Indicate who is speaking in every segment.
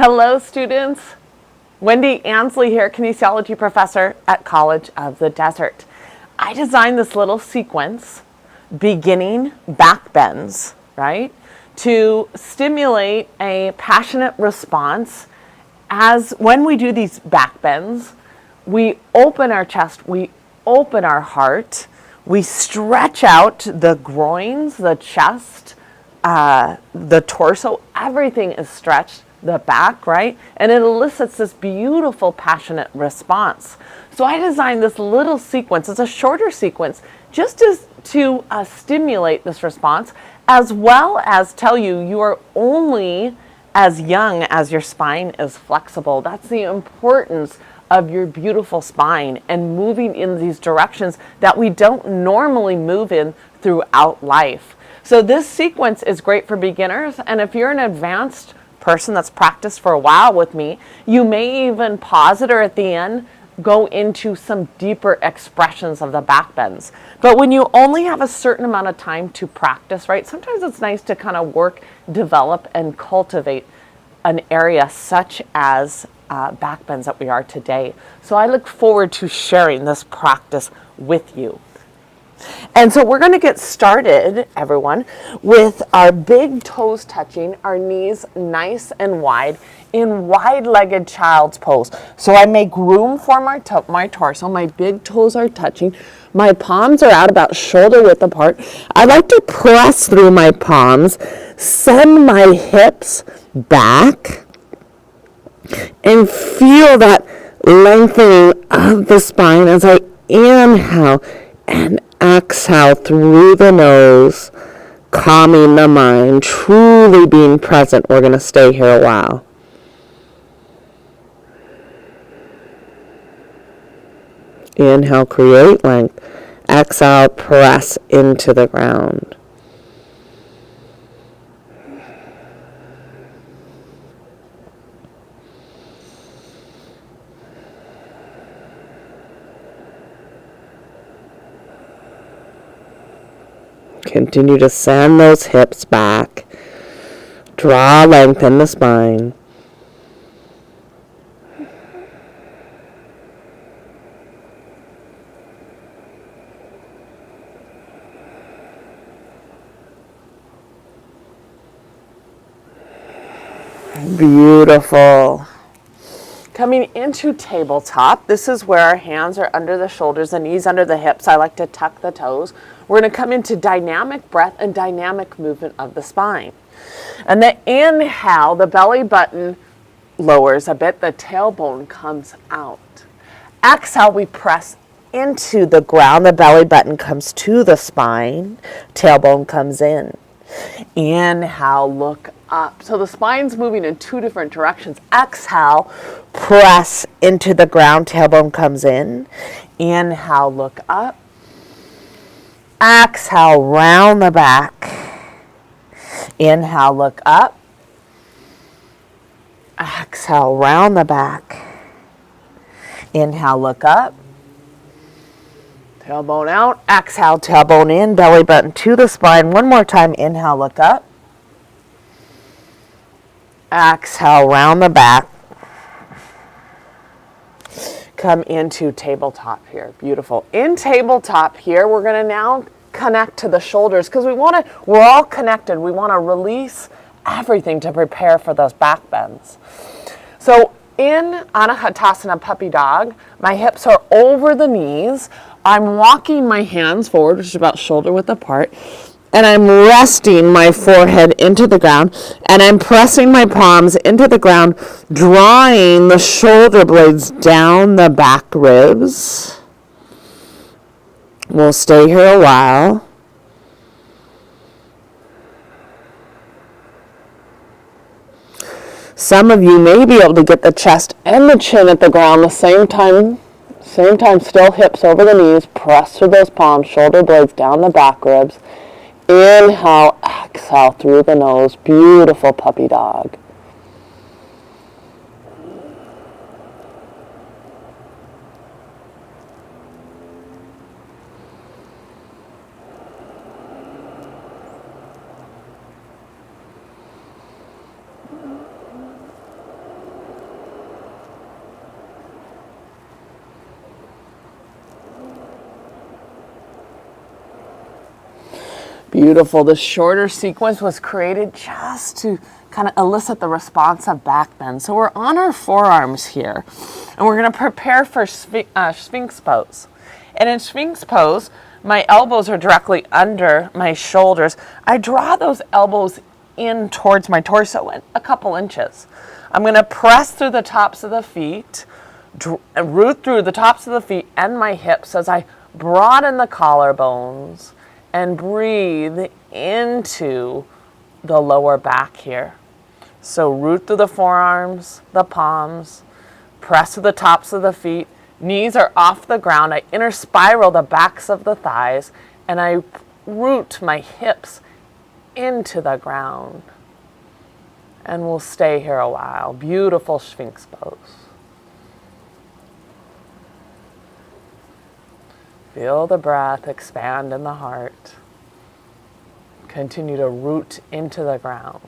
Speaker 1: Hello, students. Wendy Ansley here, kinesiology professor at College of the Desert. I designed this little sequence, beginning back bends, right, to stimulate a passionate response. As when we do these back bends, we open our chest, we open our heart, we stretch out the groins, the chest, the torso, everything is stretched, the back, right? And it elicits this beautiful, passionate response. So I designed this little sequence, it's a shorter sequence, just to stimulate this response, as well as tell you you are only as young as your spine is flexible. That's the importance of your beautiful spine and moving in these directions that we don't normally move in throughout life. So this sequence is great for beginners, and if you're an advanced person that's practiced for a while with me, you may even pause it or at the end go into some deeper expressions of the back bends. But when you only have a certain amount of time to practice, right, sometimes it's nice to kind of work, develop, and cultivate an area such as back bends that we are today. So I look forward to sharing this practice with you. And so we're going to get started, everyone, with our big toes touching, our knees nice and wide in wide-legged child's pose. So I make room for my torso, my big toes are touching, my palms are out about shoulder width apart. I like to press through my palms, send my hips back, and feel that lengthening of the spine as I inhale and exhale through the nose, calming the mind, truly being present. We're going to stay here a while. Inhale, create length. Exhale, press into the ground. Continue to send those hips back. Draw length in the spine. Beautiful. Coming into tabletop, this is where our hands are under the shoulders, the knees under the hips. I like to tuck the toes. We're going to come into dynamic breath and dynamic movement of the spine. And the inhale, the belly button lowers a bit, the tailbone comes out. Exhale, we press into the ground, the belly button comes to the spine, tailbone comes in. Inhale, look up. So the spine's moving in two different directions. Exhale, press into the ground, tailbone comes in. Inhale, look up. Exhale, round the back. Inhale, look up. Exhale, round the back. Inhale, look up. Tailbone out. Exhale, tailbone in, belly button to the spine. One more time. Inhale, look up. Exhale, round the back. Come into tabletop here. Beautiful. In tabletop here, we're going to now connect to the shoulders because we're all connected. We want to release everything to prepare for those back bends. So in Anahatasana Puppy Dog, my hips are over the knees. I'm walking my hands forward, which is about shoulder width apart, and I'm resting my forehead into the ground, and I'm pressing my palms into the ground, drawing the shoulder blades down the back ribs. We'll stay here a while. Some of you may be able to get the chest and the chin at the ground the same time. Same time, still hips over the knees. Press through those palms, shoulder blades down the back ribs. Inhale, exhale through the nose. Beautiful puppy dog. Beautiful. The shorter sequence was created just to kind of elicit the response of back bend. So we're on our forearms here, and we're going to prepare for Sphinx pose. And in Sphinx pose, my elbows are directly under my shoulders. I draw those elbows in towards my torso a couple inches. I'm going to press through the tops of the feet, root through the tops of the feet and my hips as I broaden the collarbones and breathe into the lower back here. So root through the forearms, the palms, press to the tops of the feet, knees are off the ground. I inner spiral the backs of the thighs, and I root my hips into the ground. And we'll stay here a while. Beautiful Sphinx pose. Feel the breath expand in the heart. Continue to root into the ground.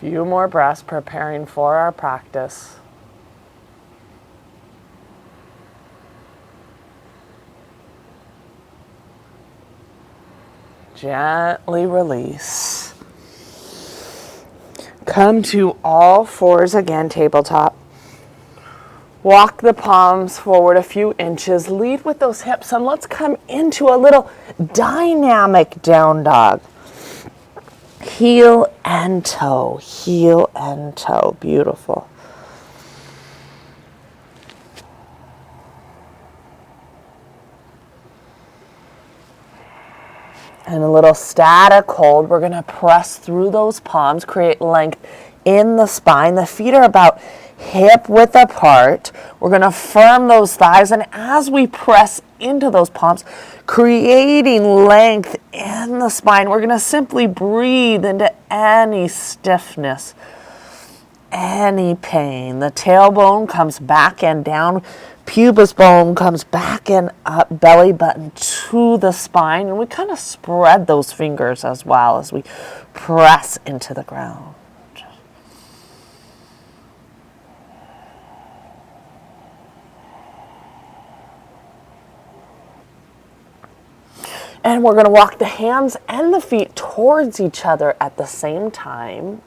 Speaker 1: Few more breaths preparing for our practice. Gently release. Come to all fours again, tabletop. Walk the palms forward a few inches. Lead with those hips, and let's come into a little dynamic down dog. Heel and toe, heel and toe. Beautiful. And a little static hold. We're going to press through those palms, create length in the spine. The feet are about hip width apart. We're going to firm those thighs, and as we press into those palms, creating length in the spine, we're going to simply breathe into any stiffness, any pain. The tailbone comes back and down. Pubis bone comes back and up, belly button to the spine, and we kind of spread those fingers as well as we press into the ground. And we're going to walk the hands and the feet towards each other at the same time.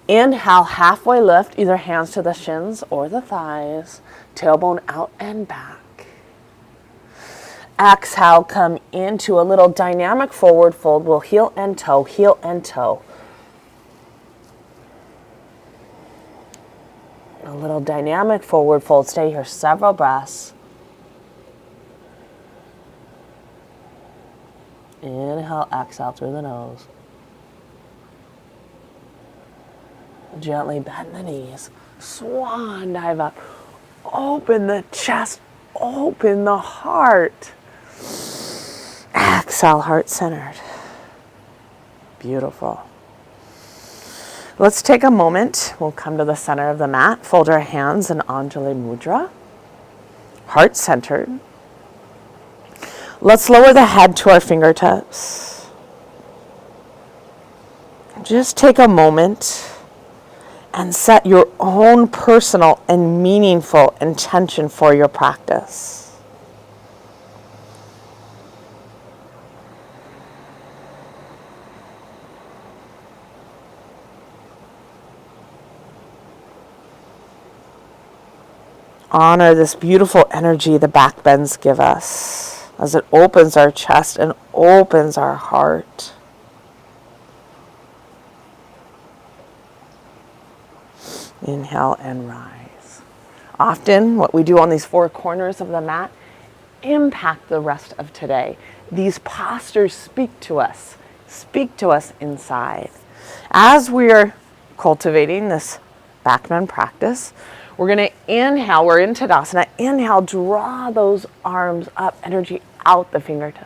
Speaker 1: Inhale, halfway lift, either hands to the shins or the thighs, tailbone out and back. Exhale, come into a little dynamic forward fold. We'll heel and toe, heel and toe. A little dynamic forward fold. Stay here several breaths. Inhale, exhale through the nose. Gently bend the knees. Swan dive up. Open the chest. Open the heart. Exhale, heart centered. Beautiful. Let's take a moment. We'll come to the center of the mat. Fold our hands in Anjali Mudra. Heart centered. Let's lower the head to our fingertips. Just take a moment and set your own personal and meaningful intention for your practice. Honor this beautiful energy the back bends give us, as it opens our chest and opens our heart. Inhale and rise. Often what we do on these four corners of the mat impact the rest of today. These postures speak to us inside. As we're cultivating this back bend practice, we're going to inhale, we're in Tadasana. Inhale, draw those arms up, energy out the fingertips.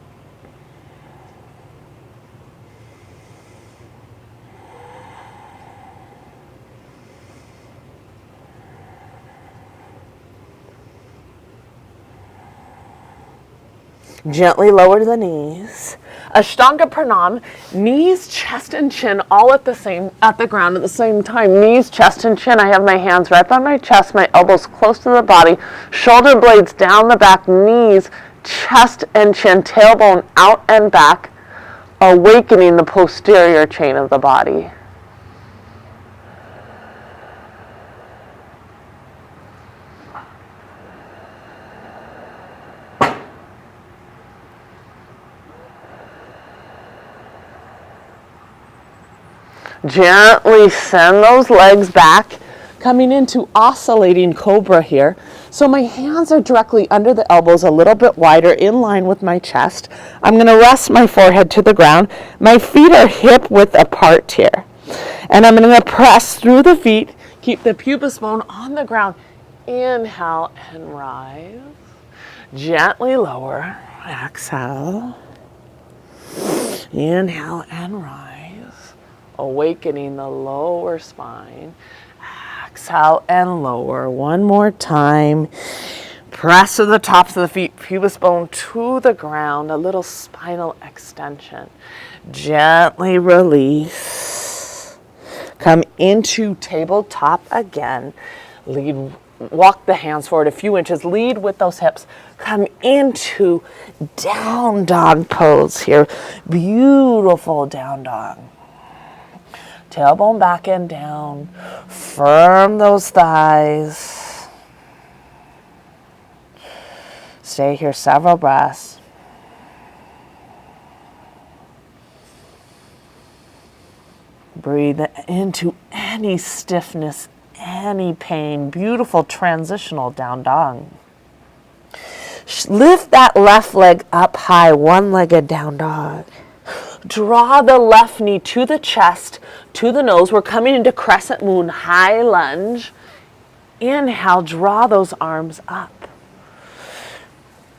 Speaker 1: Gently lower the knees. Ashtanga Pranam, knees, chest, and chin all at the ground at the same time. Knees, chest, and chin. I have my hands right by my chest, my elbows close to the body, shoulder blades down the back, knees, chest, and chin, tailbone out and back, awakening the posterior chain of the body. Gently send those legs back, coming into oscillating cobra here. So my hands are directly under the elbows, a little bit wider, in line with my chest. I'm going to rest my forehead to the ground. My feet are hip width apart here. And I'm going to press through the feet, keep the pubis bone on the ground. Inhale and rise. Gently lower. Exhale. Inhale and rise. Awakening the lower spine. Exhale and lower. One more time. Press to the tops of the feet, pubis bone to the ground, a little spinal extension. Gently release. Come into tabletop again. Walk the hands forward a few inches. Lead with those hips. Come into down dog pose here. Beautiful down dog. Tailbone back and down. Firm those thighs. Stay here several breaths. Breathe into any stiffness, any pain. Beautiful transitional down dog. Lift that left leg up high, one-legged down dog. Draw the left knee to the chest, to the nose. We're coming into crescent moon, high lunge. Inhale, draw those arms up.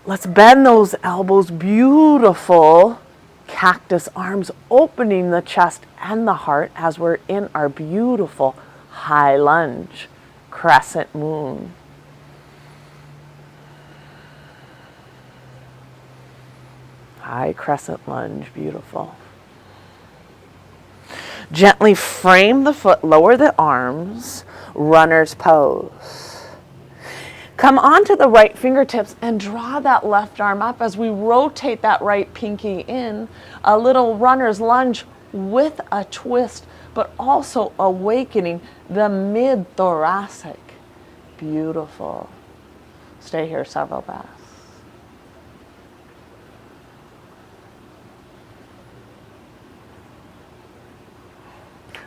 Speaker 1: Let's bend those elbows, beautiful cactus arms, opening the chest and the heart as we're in our beautiful high lunge, crescent moon. High crescent lunge, beautiful. Gently frame the foot, lower the arms, runner's pose. Come onto the right fingertips and draw that left arm up as we rotate that right pinky in. A little runner's lunge with a twist, but also awakening the mid-thoracic. Beautiful. Stay here several breaths.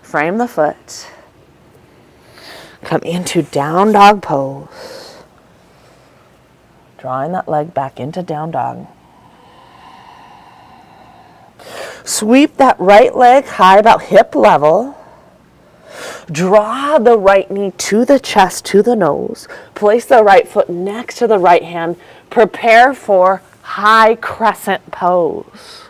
Speaker 1: Frame the foot. Come into down dog pose. Drawing that leg back into down dog. Sweep that right leg high, about hip level. Draw the right knee to the chest, to the nose. Place the right foot next to the right hand. Prepare for high crescent pose.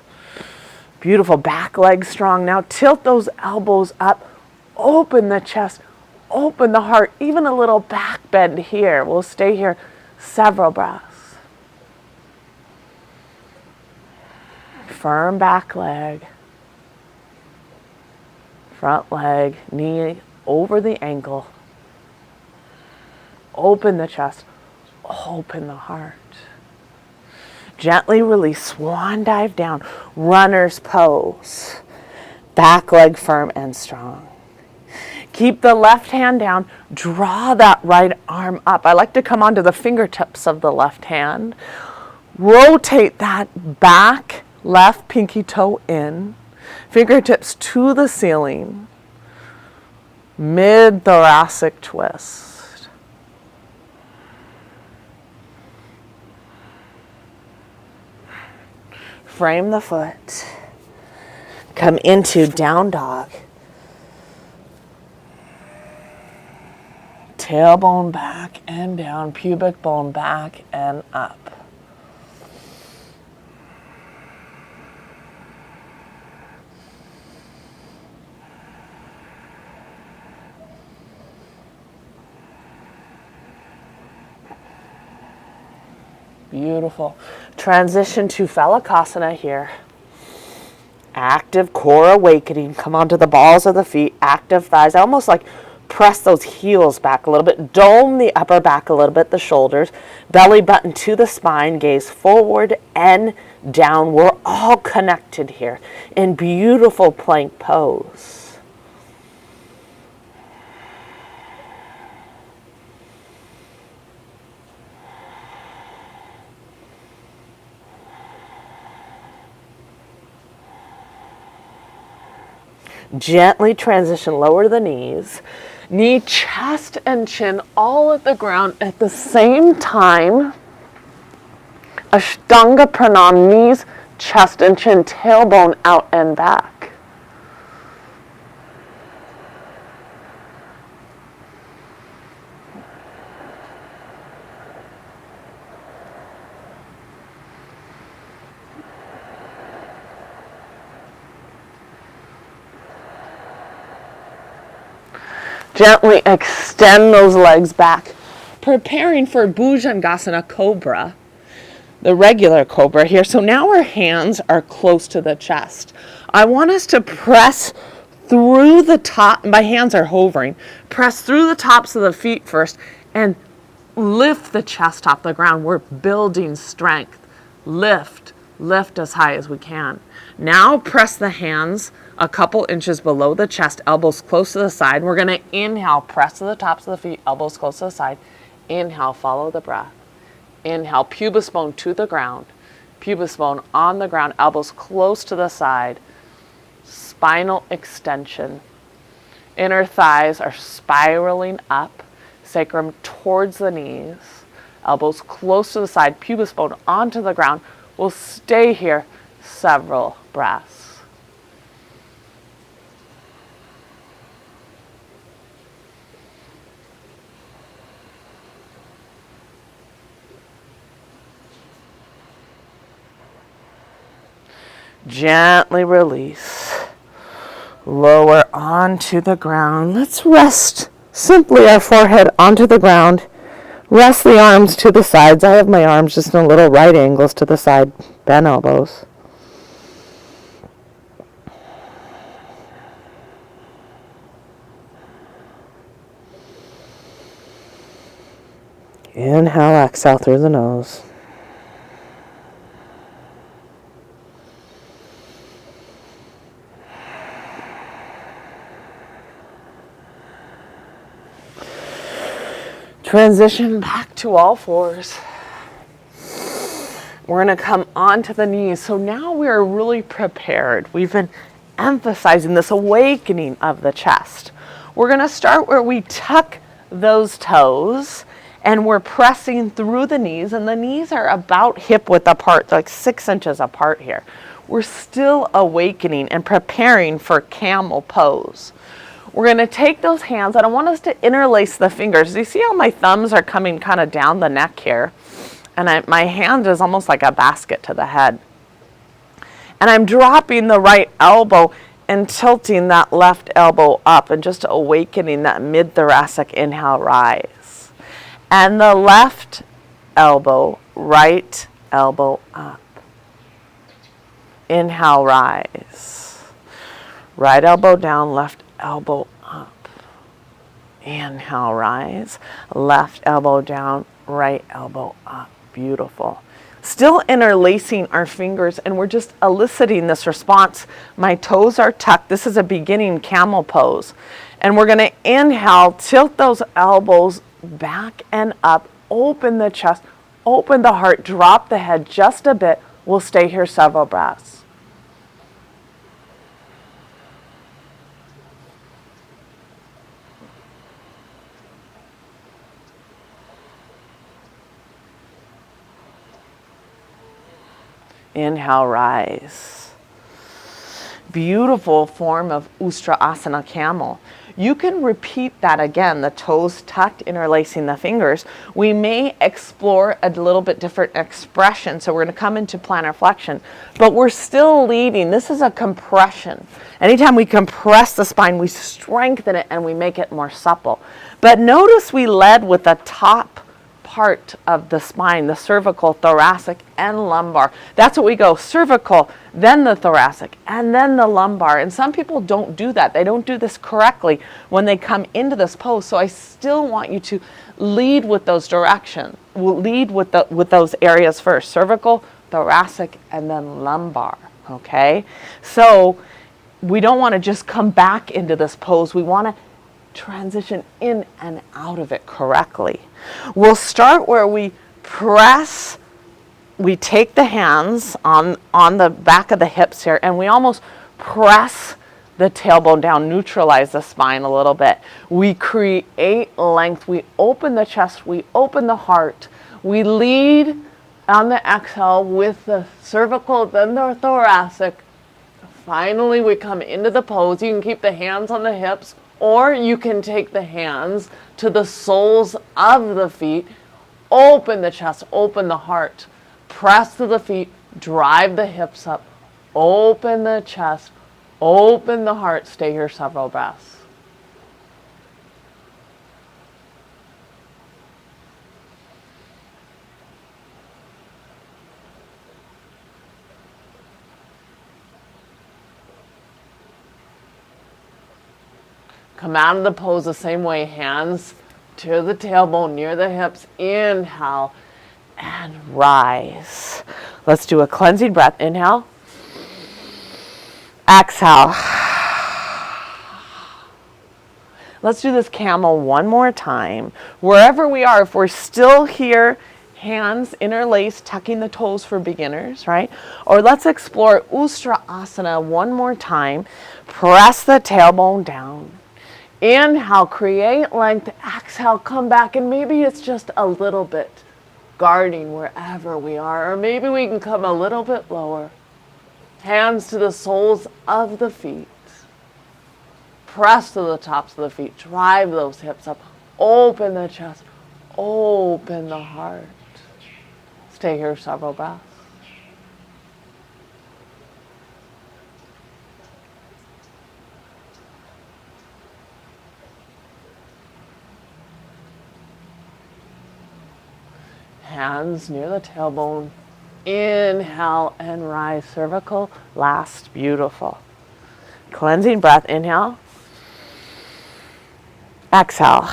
Speaker 1: Beautiful, back leg strong. Now tilt those elbows up, open the chest, open the heart, even a little back bend here. We'll stay here several breaths. Firm back leg, front leg, knee over the ankle. Open the chest, open the heart. Gently release, swan dive down, runner's pose. Back leg firm and strong. Keep the left hand down, draw that right arm up. I like to come onto the fingertips of the left hand. Rotate that back left pinky toe in, fingertips to the ceiling. Mid-thoracic twist. Frame the foot. Come into down dog. Tailbone back and down, pubic bone back and up. Beautiful. Transition to Phalakasana here. Active core awakening. Come onto the balls of the feet. Active thighs. Almost like press those heels back a little bit. Dome the upper back a little bit, the shoulders. Belly button to the spine. Gaze forward and down. We're all connected here in beautiful plank pose. Gently transition, lower the knees. Knee, chest, and chin all at the ground at the same time. Ashtanga Pranam, knees, chest, and chin, tailbone out and back. Gently extend those legs back, preparing for Bhujangasana Cobra, the regular Cobra here. So now our hands are close to the chest. I want us to press through the top, my hands are hovering, press through the tops of the feet first and lift the chest off the ground. We're building strength. Lift as high as we can. Now press the hands a couple inches below the chest, elbows close to the side. We're going to inhale, press to the tops of the feet, elbows close to the side. Inhale, follow the breath. Inhale, pubis bone to the ground. Pubis bone on the ground, elbows close to the side. Spinal extension. Inner thighs are spiraling up, sacrum towards the knees. Elbows close to the side, pubis bone onto the ground. We'll stay here several breaths. Gently release. Lower onto the ground. Let's rest simply our forehead onto the ground. Rest the arms to the sides. I have my arms just in a little right angles to the side. Bend elbows. Inhale, exhale through the nose. Transition back to all fours. We're going to come onto the knees. So now we're really prepared. We've been emphasizing this awakening of the chest. We're going to start where we tuck those toes and we're pressing through the knees, and the knees are about hip width apart, like 6 inches apart here. We're still awakening and preparing for camel pose. We're going to take those hands, and I want us to interlace the fingers. You see how my thumbs are coming kind of down the neck here? And my hand is almost like a basket to the head. And I'm dropping the right elbow and tilting that left elbow up and just awakening that mid-thoracic inhale, rise. And the left elbow, right elbow up. Inhale, rise. Right elbow down, left elbow up. Inhale, rise. Left elbow down, right elbow up. Beautiful. Still interlacing our fingers, and we're just eliciting this response. My toes are tucked. This is a beginning camel pose. And we're going to inhale, tilt those elbows back and up, open the chest, open the heart, drop the head just a bit. We'll stay here several breaths. Inhale, rise. Beautiful form of Ustrasana Camel. You can repeat that again, the toes tucked, interlacing the fingers. We may explore a little bit different expression, so we're going to come into plantar flexion, but we're still leading. This is a compression. Anytime we compress the spine, we strengthen it and we make it more supple. But notice we led with the top part of the spine, the cervical, thoracic, and lumbar. That's what we go, cervical, then the thoracic, and then the lumbar. And some people don't do that. They don't do this correctly when they come into this pose. So I still want you to lead with those directions. We'll lead with those areas first, cervical, thoracic, and then lumbar, okay? So we don't want to just come back into this pose. We want to transition in and out of it correctly. We'll start where we press, we take the hands on the back of the hips here, and we almost press the tailbone down, neutralize the spine a little bit. We create length, we open the chest, we open the heart. We lead on the exhale with the cervical, then the thoracic. Finally, we come into the pose. You can keep the hands on the hips, or you can take the hands to the soles of the feet, open the chest, open the heart, press to the feet, drive the hips up, open the chest, open the heart. Stay here several breaths. Come out of the pose the same way, hands to the tailbone, near the hips. Inhale and rise. Let's do a cleansing breath. Inhale. Exhale. Let's do this camel one more time. Wherever we are, if we're still here, hands interlaced, tucking the toes for beginners, right? Or let's explore Ustrasana one more time. Press the tailbone down. Inhale, create length. Exhale, come back, and maybe it's just a little bit guarding wherever we are, or maybe we can come a little bit lower. Hands to the soles of the feet. Press to the tops of the feet. Drive those hips up. Open the chest. Open the heart. Stay here several breaths. Hands near the tailbone. Inhale and rise. Cervical, last. Beautiful. Cleansing breath. Inhale. Exhale.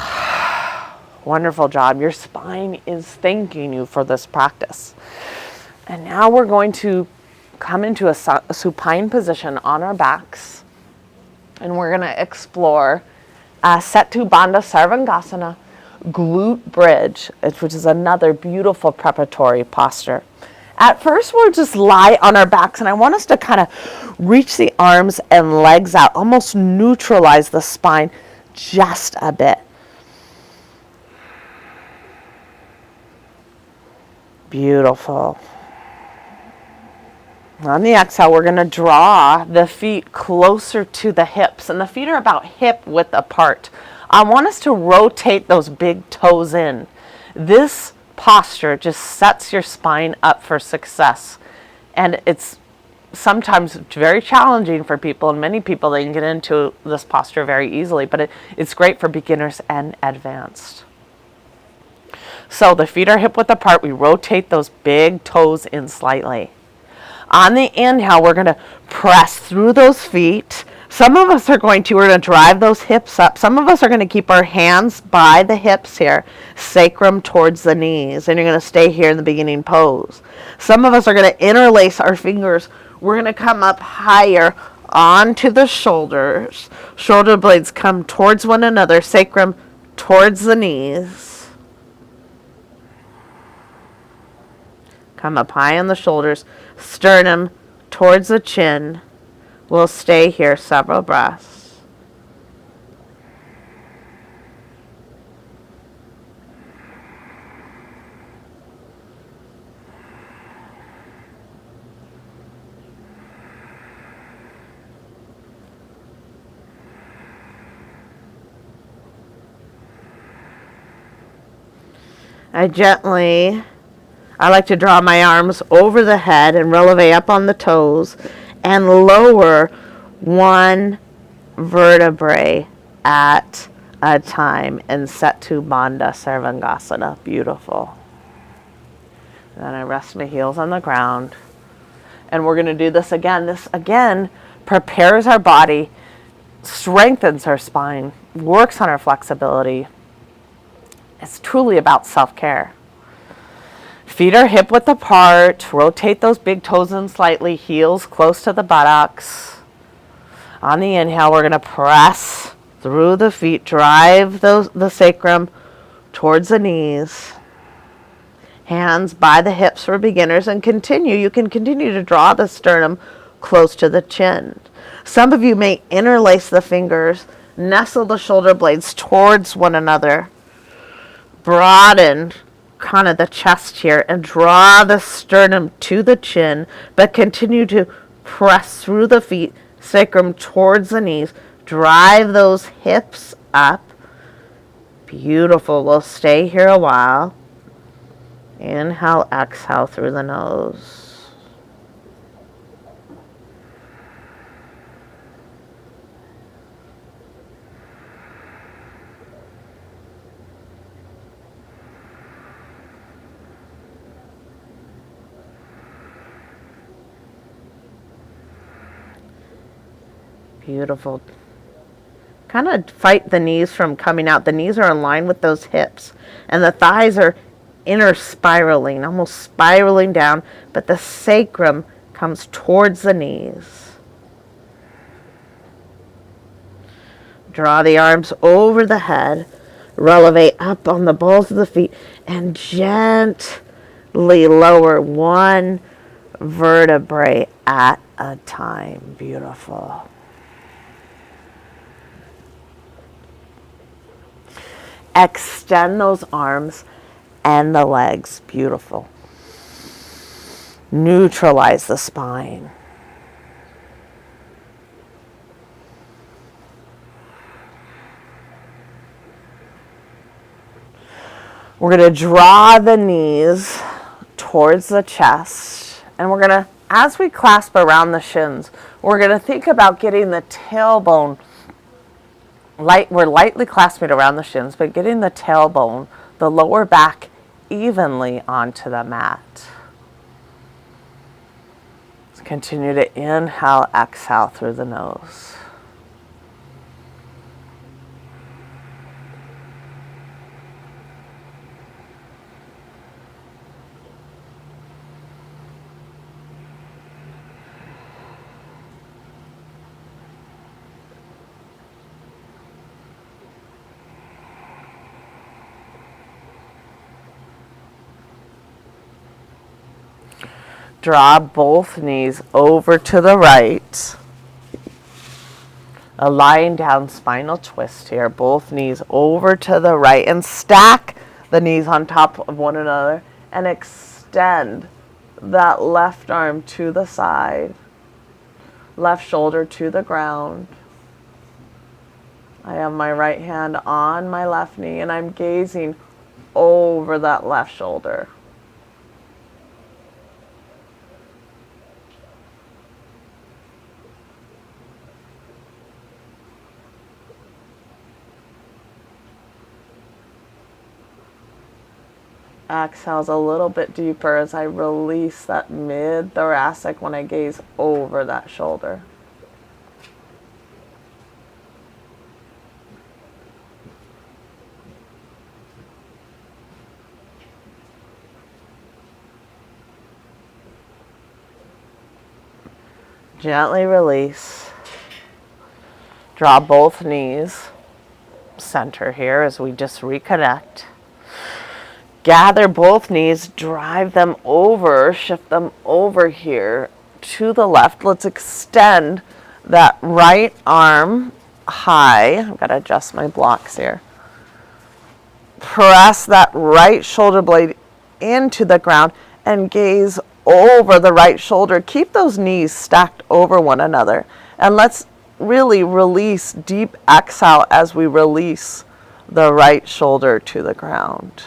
Speaker 1: Wonderful job. Your spine is thanking you for this practice. And now we're going to come into a supine position on our backs. And we're going to explore Setu Bandha Sarvangasana, glute bridge, which is another beautiful preparatory posture. At first, we'll just lie on our backs, and I want us to kind of reach the arms and legs out, almost neutralize the spine just a bit. Beautiful. On the exhale, we're going to draw the feet closer to the hips, and the feet are about hip width apart. I want us to rotate those big toes in. This posture just sets your spine up for success. And it's sometimes very challenging for people, and many people, they can get into this posture very easily, but it's great for beginners and advanced. So the feet are hip width apart. We rotate those big toes in slightly. On the inhale, we're going to press through those feet. Some of us we're going to drive those hips up. Some of us are going to keep our hands by the hips here, sacrum towards the knees, and you're going to stay here in the beginning pose. Some of us are going to interlace our fingers. We're going to come up higher onto the shoulders. Shoulder blades come towards one another, sacrum towards the knees. Come up high on the shoulders, sternum towards the chin. We'll stay here several breaths. I like to draw my arms over the head and releve up on the toes and lower one vertebrae at a time in Setu Bandha Sarvangasana. Beautiful. And then I rest my heels on the ground. And we're going to do this again. This again prepares our body, strengthens our spine, works on our flexibility. It's truly about self-care. Feet are hip width apart. Rotate those big toes in slightly. Heels close to the buttocks. On the inhale, we're going to press through the feet. Drive the sacrum towards the knees. Hands by the hips for beginners, and continue. You can continue to draw the sternum close to the chin. Some of you may interlace the fingers, nestle the shoulder blades towards one another, broaden kind of the chest here, and draw the sternum to the chin, but continue to press through the feet, sacrum towards the knees. Drive those hips up. Beautiful. We'll stay here a while. Inhale, exhale through the nose. Beautiful. Kind of fight the knees from coming out. The knees are in line with those hips, and the thighs are inner spiraling, almost spiraling down, but the sacrum comes towards the knees. Draw the arms over the head, relevate up on the balls of the feet, and gently lower one vertebrae at a time. Beautiful. Extend those arms and the legs. Beautiful. Neutralize the spine. We're going to draw the knees towards the chest, and we're going to, as we clasp around the shins, we're going to think about getting the tailbone we're lightly clasping around the shins, but getting the tailbone, the lower back, evenly onto the mat. Let's continue to inhale, exhale through the nose. Draw both knees over to the right. A lying down spinal twist here. Both knees over to the right, and stack the knees on top of one another and extend that left arm to the side. Left shoulder to the ground. I have my right hand on my left knee, and I'm gazing over that left shoulder. Exhales a little bit deeper as I release that mid-thoracic when I gaze over that shoulder. Gently release. Draw both knees. Center here as we just reconnect. Gather both knees, drive them over, shift them over here to the left. Let's extend that right arm high. I've got to adjust my blocks here. Press that right shoulder blade into the ground and gaze over the right shoulder. Keep those knees stacked over one another. And let's really release, deep exhale as we release the right shoulder to the ground.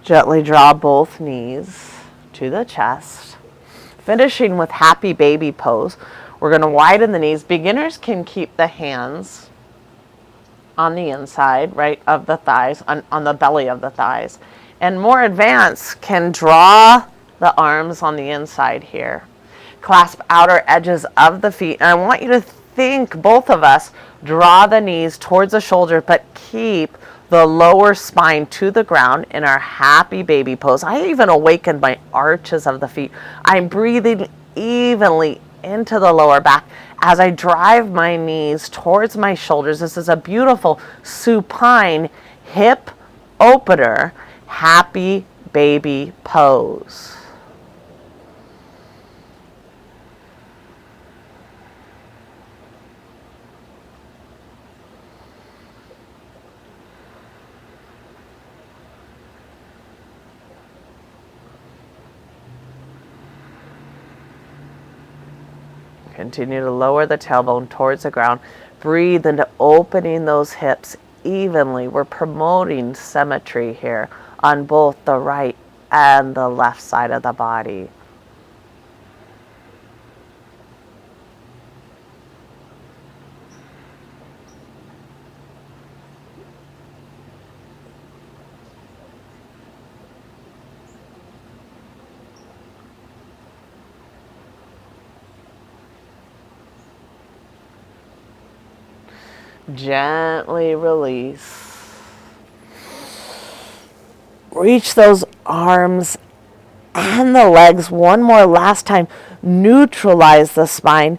Speaker 1: Gently draw both knees to the chest. Finishing with happy baby pose. We're going to widen the knees. Beginners can keep the hands on the inside, right, of the thighs, on the belly of the thighs. And more advanced can draw the arms on the inside here. Clasp outer edges of the feet. And I want you to think, both of us, draw the knees towards the shoulder, but keep the lower spine to the ground in our happy baby pose. I even awakened my arches of the feet. I'm breathing evenly into the lower back as I drive my knees towards my shoulders. This is a beautiful supine hip opener, happy baby pose. Continue to lower the tailbone towards the ground. Breathe into opening those hips evenly. We're promoting symmetry here on both the right and the left side of the body. Gently release. Reach those arms and the legs one more last time. Neutralize the spine.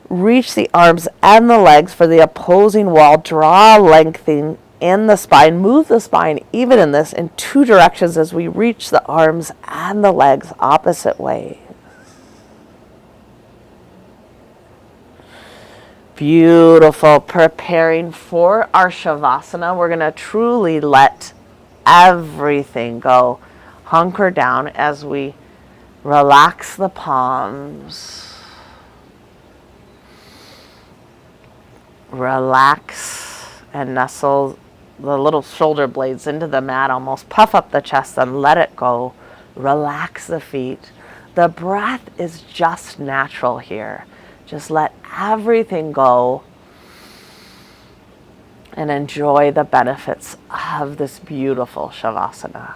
Speaker 1: Reach the arms and the legs for the opposing wall. Draw lengthening in the spine. Move the spine, even in this, in two directions as we reach the arms and the legs opposite ways. Beautiful. Preparing for our Shavasana. We're going to truly let everything go. Hunker down as we relax the palms. Relax and nestle the little shoulder blades into the mat. Almost puff up the chest and let it go. Relax the feet. The breath is just natural here. Just let everything go and enjoy the benefits of this beautiful Shavasana.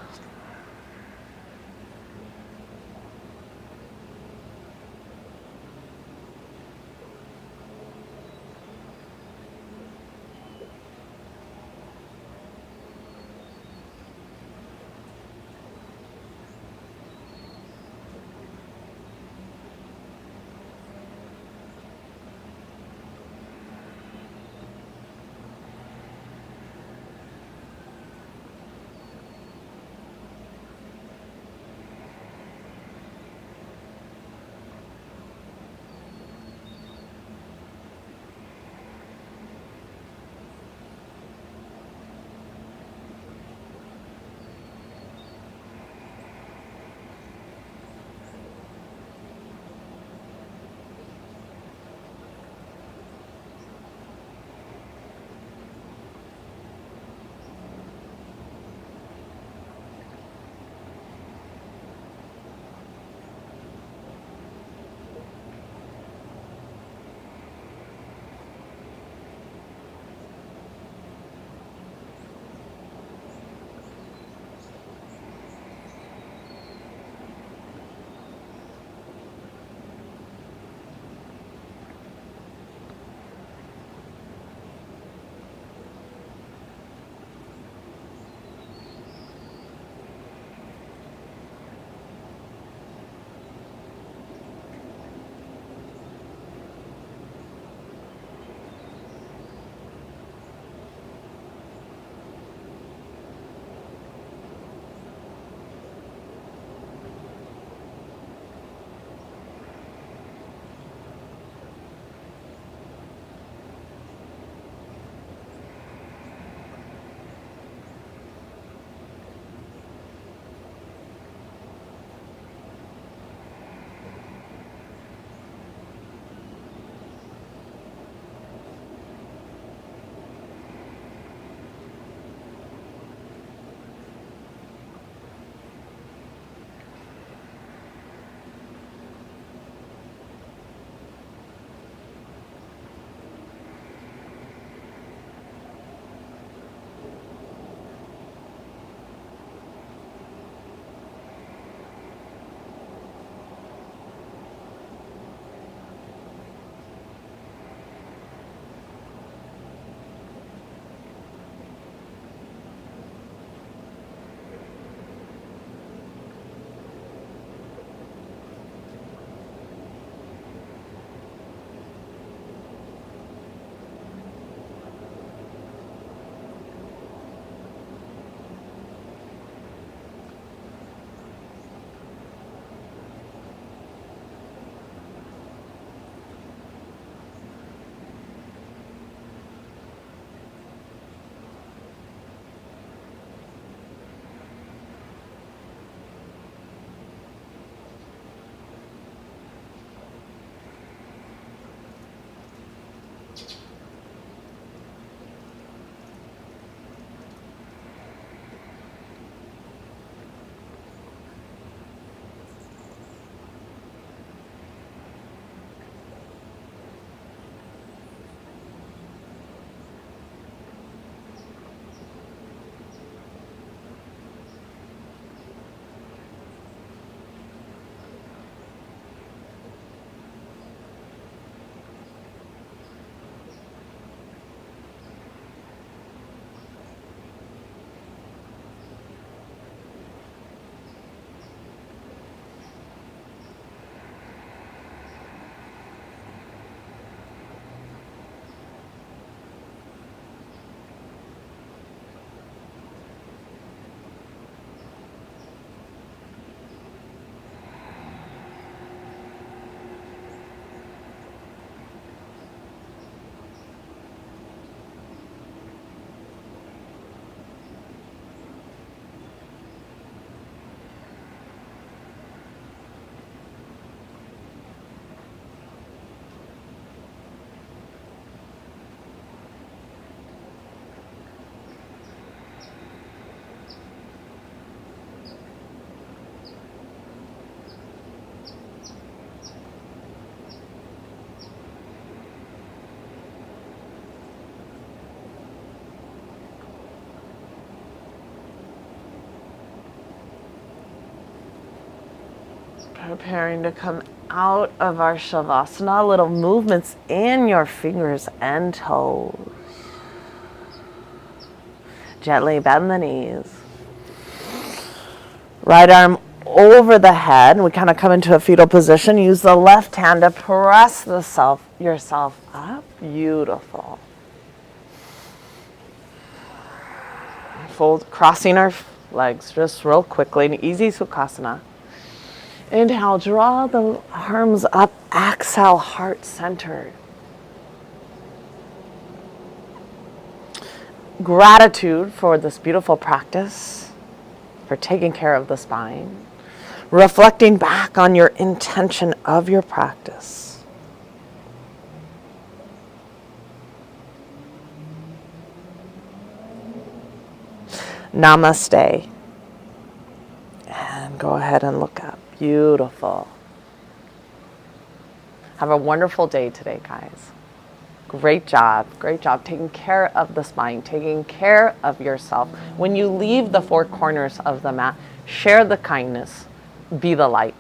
Speaker 1: Preparing to come out of our Shavasana, little movements in your fingers and toes. Gently bend the knees. Right arm over the head. We kind of come into a fetal position. Use the left hand to press yourself up. Beautiful. Fold, crossing our legs just real quickly. An easy Sukhasana. Inhale, draw the arms up. Exhale, heart centered. Gratitude for this beautiful practice, for taking care of the spine. Reflecting back on your intention of your practice. Namaste. And go ahead and look up. Beautiful. Have a wonderful day today, guys. Great job taking care of the spine, taking care of yourself. When you leave the four corners of the mat, share the kindness, be the light.